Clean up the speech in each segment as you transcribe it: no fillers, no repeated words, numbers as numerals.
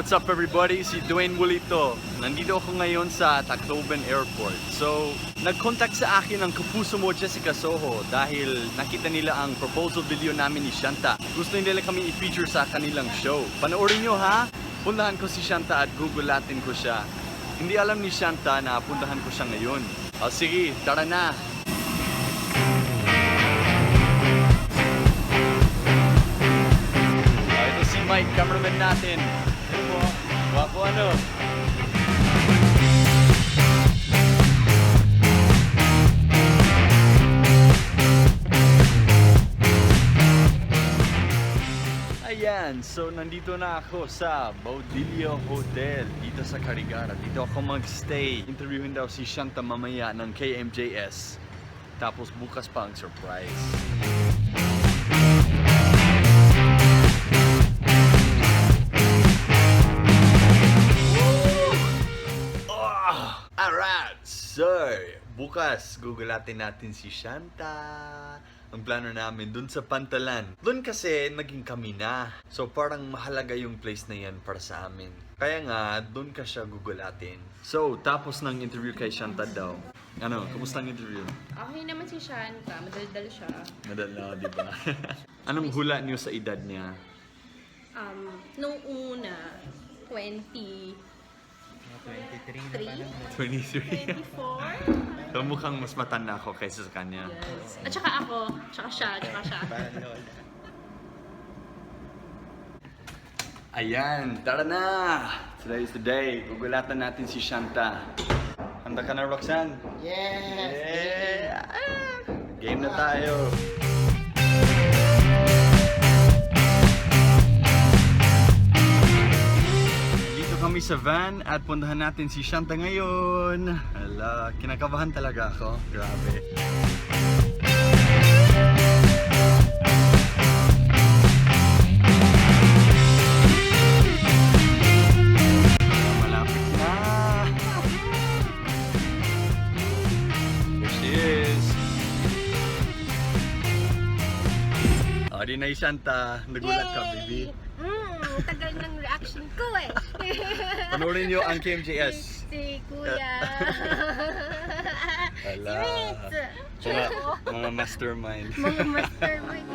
what's up everybody? Si Dwaine Bulito. Nandito ako ngayon sa Tacloban Airport. So, nag-contact sa akin ang Kapuso Mo Jessica Soho dahil nakita nila ang proposal video namin ni Shanta. Gusto nila kami i-feature sa kanilang show. Panoorin nyo ha! Puntahan ko si Shanta at gugulatin ko siya. Hindi alam ni Shanta na puntahan ko siya ngayon. O sige, tara na! Ito si Mike, cameraman natin. Wapo ano? Ayan, so nandito na ako sa Baudilio Hotel dito sa Carigara. Dito ako magstay. Interviewin daw si Shanta mamaya ng KMJS. Tapos bukas pa ang surprise. Alright, so bukas gugulatin natin si Shanta. Ang plano namin dun sa Pantalan. Dun kasi naging kami na. So parang mahalaga yung place na yan para sa amin. Kaya nga, dun ka siya gugulatin. So, tapos ng interview kay Shanta daw. Ano, kumusta ang interview? Okay naman si Shanta, madaldal siya. Madaldal, di ba? Anong hula niyo sa edad niya? Nung una, 23? 24? So mukhang mas matanda ako kaysa sa kanya. Yes. At saka ako, tsaka siya. Ayan, tara na! Today is the day. Gugulatan natin si Shanta. Handa ka na, Roxanne? Yes! Yeah! Game na tayo. Dito kami sa van at puntahan natin si Shanta ngayon. Hala, kinakabahan talaga ako. Grabe. Malapit na. There she is. O, di na yung Shanta. Nagulat ka, baby. Tagal ng reaction ko eh. Panoorin niyo ang KMJS. Si Kuya. Hala. Sweet. Mga mastermind. Mga mastermind.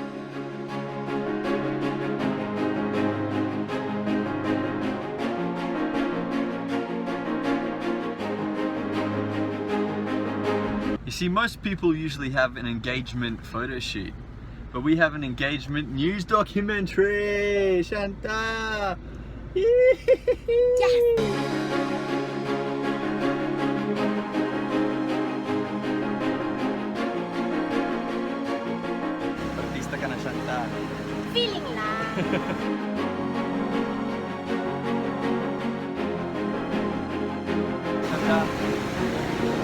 You see, most people usually have an engagement photo shoot, but we have an engagement news documentary. Shanta! Yes! Artista ka na, Shanta. Feeling lang. Shanta,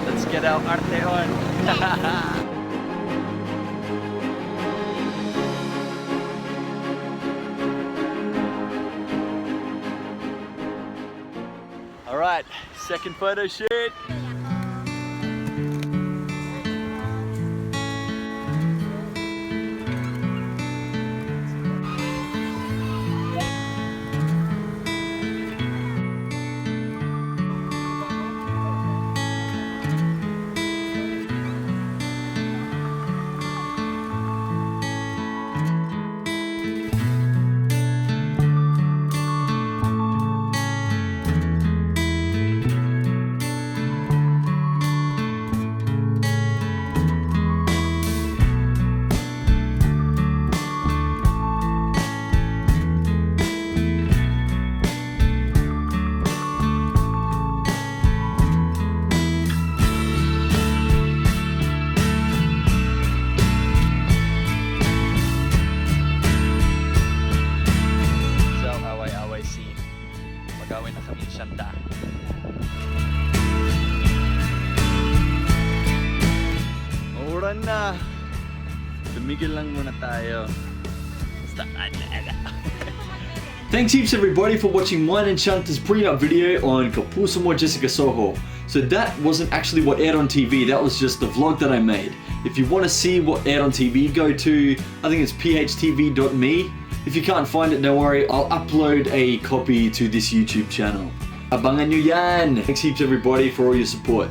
let's get our arte on. Alright, second photo shoot. Magawin na kami Shanta. Mauran na. Tumigil lang muna tayo. Basta ala. Thanks heaps everybody for watching mine and Shanta's prenup video on Kapuso Mo Jessica Soho. So that wasn't actually what aired on TV, that was just the vlog that I made. If you want to see what aired on TV, go to, I think it's phtv.me If you can't find it, don't worry, I'll upload a copy to this YouTube channel. Abangan nyo yan! Thanks heaps everybody for all your support.